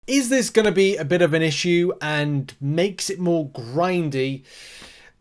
Is this going to be a bit of an issue and makes it more grindy?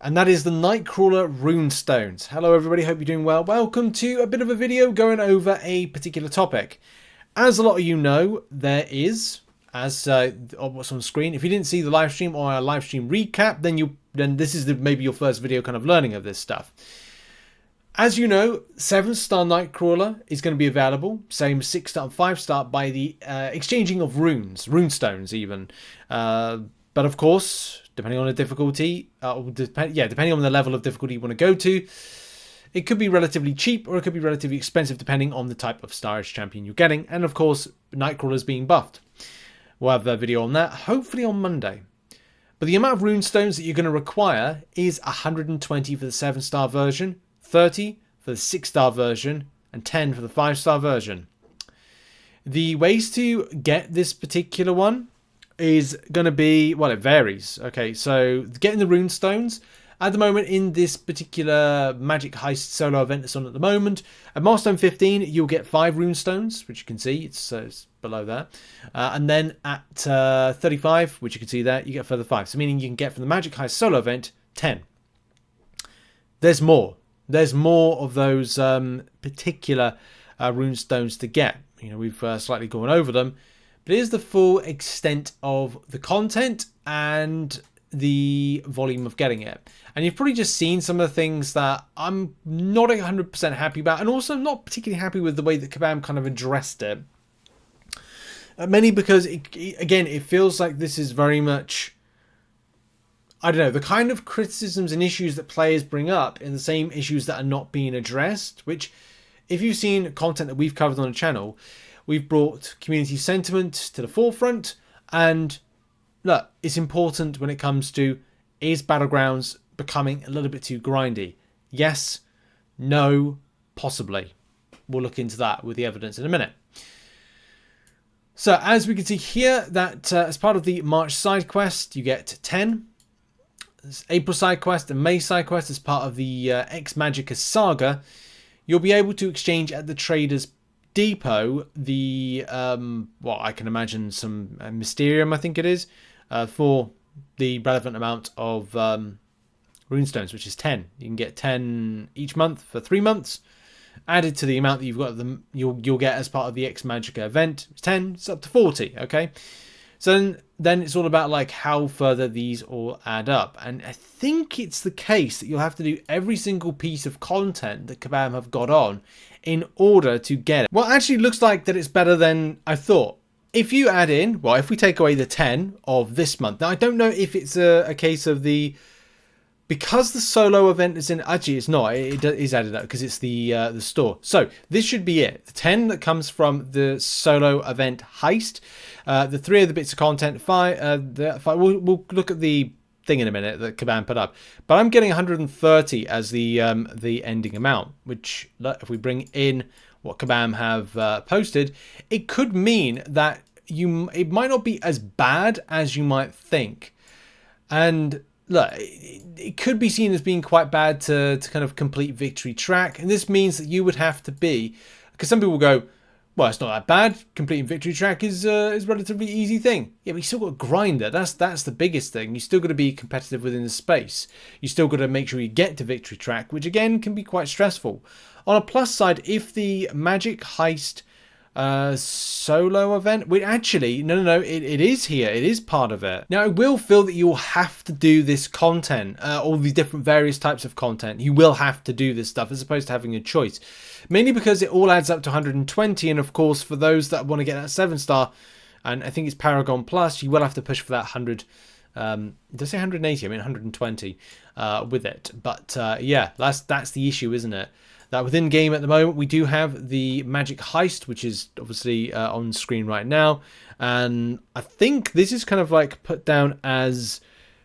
And that is the Nightcrawler runestones. Hello everybody, hope you're doing well. Welcome to a bit of a video going over a particular topic. As a lot of you know, there is, as what's on screen, if you didn't see the live stream or a live stream recap, then this is maybe your first video kind of learning of this stuff. As you know, 7-star Nightcrawler is going to be available, same 6-star and 5-star by the exchanging of runestones even. But of course, depending on the difficulty, depending on the level of difficulty you want to go to, it could be relatively cheap or it could be relatively expensive depending on the type of Starage champion you're getting. And of course, Nightcrawler is being buffed. We'll have a video on that, hopefully on Monday. But the amount of runestones that you're going to require is 120 for the 7-star version, 30 for the 6-star version, and 10 for the 5-star version. The ways to get this particular one is going to be, well, it varies. Okay, so getting the runestones, at the moment in this particular Magic Heist solo event that's on at the moment, at milestone 15, you'll get 5 runestones, which you can see, it's below that. And then at 35, which you can see there, you get a further 5. So meaning you can get from the Magic Heist solo event, 10. There's more. There's more of those particular runestones to get. You know, we've slightly gone over them. But here's the full extent of the content and the volume of getting it. And you've probably just seen some of the things that I'm not 100% happy about. And also not particularly happy with the way that Kabam kind of addressed it. Mainly because, again, it feels like this is very much, I don't know, the kind of criticisms and issues that players bring up in the same issues that are not being addressed, which, if you've seen content that we've covered on the channel, we've brought community sentiment to the forefront. And look, it's important when it comes to, is Battlegrounds becoming a little bit too grindy? Yes, no, possibly. We'll look into that with the evidence in a minute. So as we can see here, that as part of the March side quest, you get 10. April side quest and May side quest as part of the Ex Magicka Saga, you'll be able to exchange at the Traders Depot the well, I can imagine some Mysterium, I think it is, for the relevant amount of runestones, which is 10. You can get 10 each month for 3 months, added to the amount that you've got you'll get as part of the Ex Magicka event. It's 10, it's up to 40. Okay. So then it's all about like how further these all add up. And I think it's the case that you'll have to do every single piece of content that Kabam have got on in order to get it. Well, actually looks like that it's better than I thought. If you add in, well, if we take away the 10 of this month. Now, I don't know if it's a case of because the solo event is in, actually it's not, it is added up because it's the store. So this should be it. The 10 that comes from the solo event heist, the 3 of the bits of content, 5, we'll look at the thing in a minute that Kabam put up. But I'm getting 130 as the ending amount, which if we bring in what Kabam have posted, it could mean that it might not be as bad as you might think. And look, it could be seen as being quite bad to kind of complete victory track. And this means that you would have to be, because some people go, well, it's not that bad. Completing victory track is a relatively easy thing. Yeah, but you still got to grind it. That's the biggest thing. You still got to be competitive within the space. You still got to make sure you get to victory track, which again can be quite stressful. On a plus side, if the Magic Heist solo event, which actually no, it is here, it is part of it. Now I will feel that you'll have to do this content, all these different various types of content. You will have to do this stuff as opposed to having a choice, mainly because it all adds up to 120. And of course, for those that want to get that 7-star, and I think it's Paragon Plus, you will have to push for that 100. Did I say 180? I mean 120 with it. But yeah, that's the issue, isn't it? That within game at the moment, we do have the Magic Heist, which is obviously on screen right now. And I think this is kind of like put down as,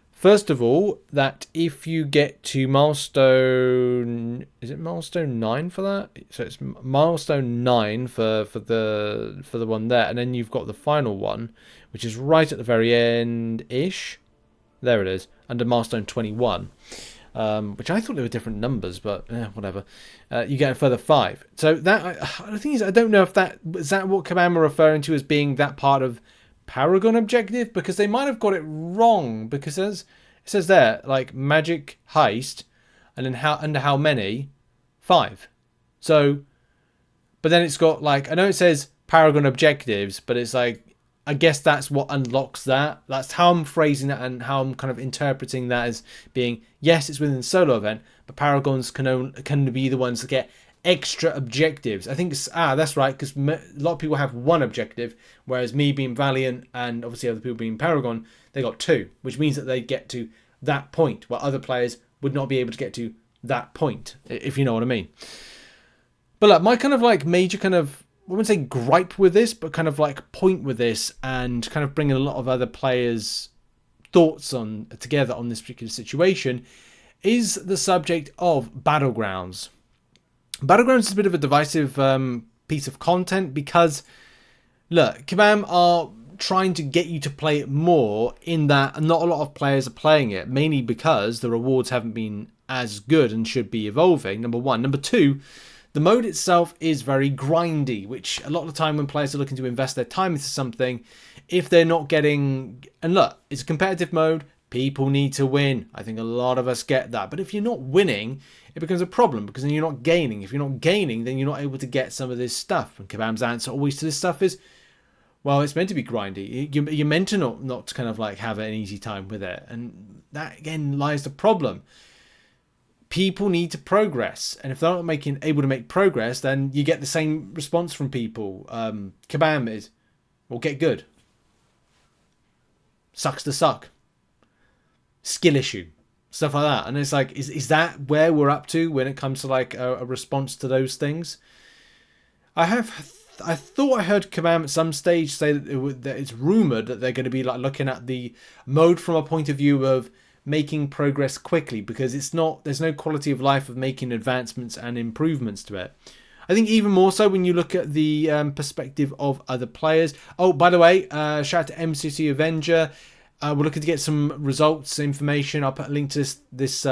first of all, that if you get to milestone, is it milestone 9 for that? So it's milestone 9 for the one there. And then you've got the final one, which is right at the very end-ish. There it is, under milestone 21. Which I thought they were different numbers, but whatever. You get a further 5. So that, the thing is, I don't know if that is that what Kabam are referring to as being that part of Paragon objective, because they might have got it wrong, because it says there, like, magic heist, and then under how many? 5. So, but then it's got, like, I know it says Paragon objectives, but it's like, I guess that's what unlocks that. That's how I'm phrasing that and how I'm kind of interpreting that as being, yes, it's within the solo event, but Paragons can be the ones that get extra objectives. I think that's right, because a lot of people have 1 objective, whereas me being Valiant and obviously other people being Paragon, they got 2, which means that they get to that point where other players would not be able to get to that point, if you know what I mean. But look, my kind of like major kind of, I wouldn't say gripe with this, but kind of like point with this and kind of bringing a lot of other players' thoughts together on this particular situation is the subject of Battlegrounds. Battlegrounds is a bit of a divisive piece of content because, look, Kabam are trying to get you to play it more, in that not a lot of players are playing it, mainly because the rewards haven't been as good and should be evolving, number 1. Number 2, the mode itself is very grindy, which a lot of the time when players are looking to invest their time into something, if they're not getting... And look, it's a competitive mode. People need to win. I think a lot of us get that. But if you're not winning, it becomes a problem, because then you're not gaining. If you're not gaining, then you're not able to get some of this stuff. And Kabam's answer always to this stuff is, well, it's meant to be grindy. You're meant to not kind of like have an easy time with it. And that, again, lies the problem. People need to progress, and if they're not able to make progress, then you get the same response from people. Kabam is, well, get good. Sucks to suck. Skill issue. Stuff like that. And it's like, is that where we're up to when it comes to like a response to those things? I thought I heard Kabam at some stage say that it's rumoured that they're going to be like looking at the mode from a point of view of making progress quickly, because there's no quality of life of making advancements and improvements to it. I think even more so when you look at the perspective of other players. Oh, by the way, shout out to MCOC Avenger. We're looking to get some results, information. I'll put a link to this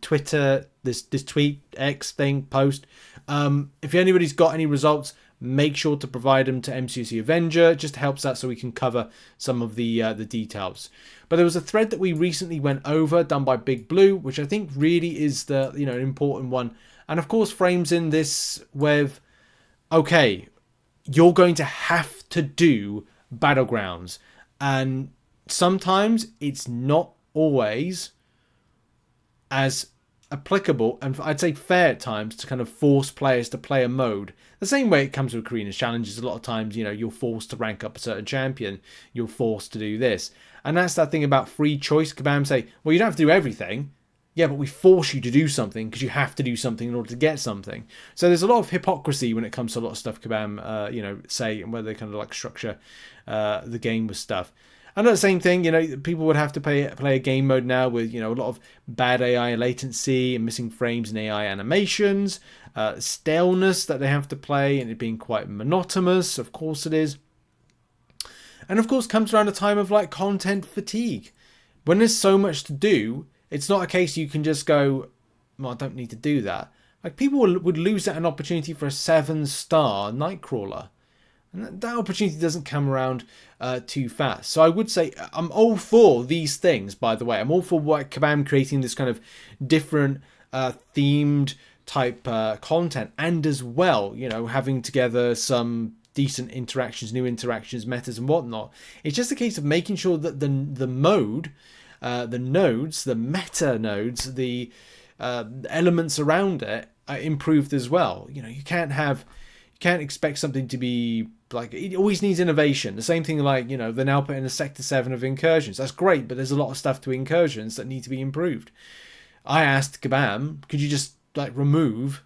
Twitter, this tweet, X thing, post. If anybody's got any results, make sure to provide them to MCOC Avenger. It just helps out so we can cover some of the details. But there was a thread that we recently went over, done by Big Blue, which I think really is the an important one, and of course frames in this with, okay, you're going to have to do Battlegrounds, and sometimes it's not always as applicable, and I'd say fair at times, to kind of force players to play a mode. The same way it comes with Arenas challenges. A lot of times, you're forced to rank up a certain champion. You're forced to do this. And that's that thing about free choice. Kabam say, well, you don't have to do everything. Yeah, but we force you to do something because you have to do something in order to get something. So there's a lot of hypocrisy when it comes to a lot of stuff Kabam, say, and where they kind of like structure the game with stuff. And the same thing, people would have to play a game mode now with, a lot of bad AI latency and missing frames in AI animations, staleness that they have to play, and it being quite monotonous. Of course it is. And of course comes around a time of like content fatigue. When there's so much to do, it's not a case you can just go, well, I don't need to do that. Like, people would lose out an opportunity for a 7-star Nightcrawler. And that opportunity doesn't come around too fast. So I would say I'm all for these things, by the way. I'm all for what Kabam creating this kind of different themed type content. And as well, having together some decent interactions, new interactions, metas and whatnot. It's just a case of making sure that the mode, the nodes, the meta nodes, the elements around it are improved as well. You can't expect something to be like, it always needs innovation. The same thing like, they're now putting a Sector 7 of incursions. That's great, but there's a lot of stuff to incursions that need to be improved. I asked Kabam, could you just like can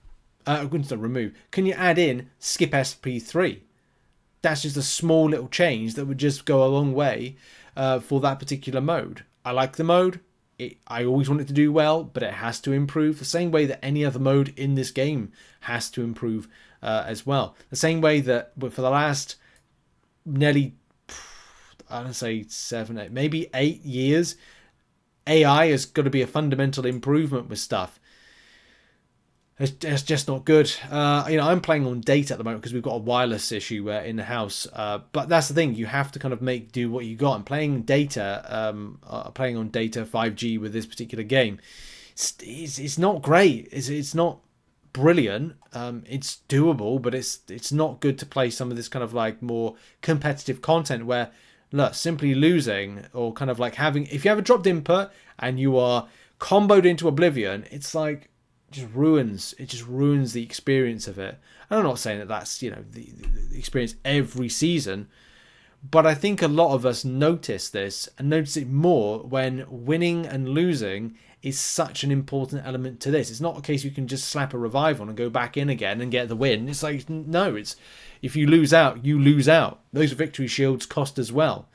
you add in skip SP3? That's just a small little change that would just go a long way for that particular mode. I like the mode. I always want it to do well, but it has to improve the same way that any other mode in this game has to improve as well. The same way that for the last nearly, I don't say 7, 8, maybe 8 years, AI has got to be a fundamental improvement with stuff. It's just not good. I'm playing on data at the moment because we've got a wireless issue in the house. But that's the thing; you have to kind of make do what you got. And playing data, playing on data 5G with this particular game, it's not great. It's not brilliant. It's doable, but it's not good to play some of this kind of like more competitive content where, look, simply losing or kind of like having, if you have a dropped input and you are comboed into oblivion, it's like it just ruins the experience of it. And I'm not saying that that's the experience every season, but I think a lot of us notice this and notice it more when winning and losing is such an important element to this. It's not a case you can just slap a revive on and go back in again and get the win. It's like, no, it's if you lose out, you lose out. Those victory shields cost as well.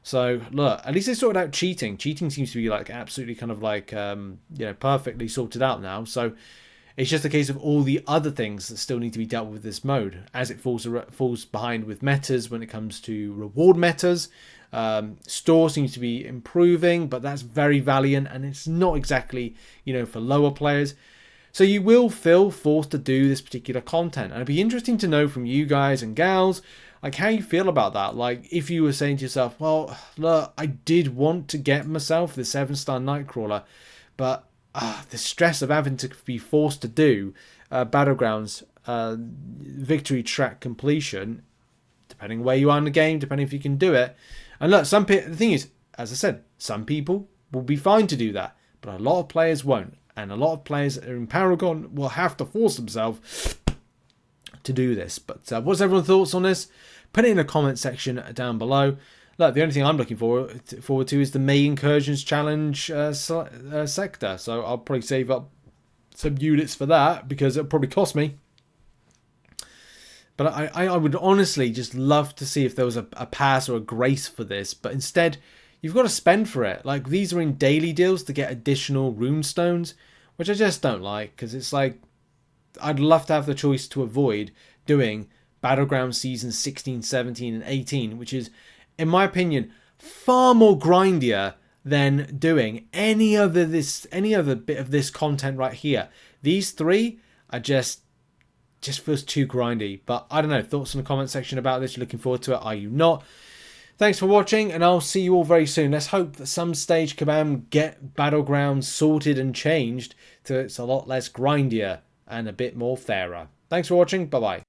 So look, at least they sorted out cheating. Cheating seems to be like absolutely kind of like perfectly sorted out now. So it's just a case of all the other things that still need to be dealt with this mode, as it falls behind with metas when it comes to reward metas. Store seems to be improving, but that's very Valiant, and it's not exactly for lower players. So you will feel forced to do this particular content, and it'd be interesting to know from you guys and gals like how you feel about that. Like if you were saying to yourself, well, look, I did want to get myself the 7-star Nightcrawler, but the stress of having to be forced to do Battlegrounds victory track completion, depending where you are in the game, depending if you can do it. And look, the thing is, as I said, some people will be fine to do that, but a lot of players won't. And a lot of players that are in Paragon will have to force themselves to do this. But what's everyone's thoughts on this? Put it in the comment section down below. Look, the only thing I'm looking forward to is the May Incursions Challenge sector. So I'll probably save up some units for that because it'll probably cost me. But I would honestly just love to see if there was a pass or a grace for this. But instead, you've got to spend for it. Like these are in daily deals to get additional rune stones, which I just don't like, because it's like I'd love to have the choice to avoid doing Battleground seasons 16, 17, and 18, which is, in my opinion, far more grindier than doing any other bit of this content right here. These three are just feels too grindy. But I don't know. Thoughts in the comment section about this? You're looking forward to it? Are you not? Thanks for watching, and I'll see you all very soon. Let's hope that some stage Kabam get Battlegrounds sorted and changed so it's a lot less grindier and a bit more fairer. Thanks for watching. Bye-bye.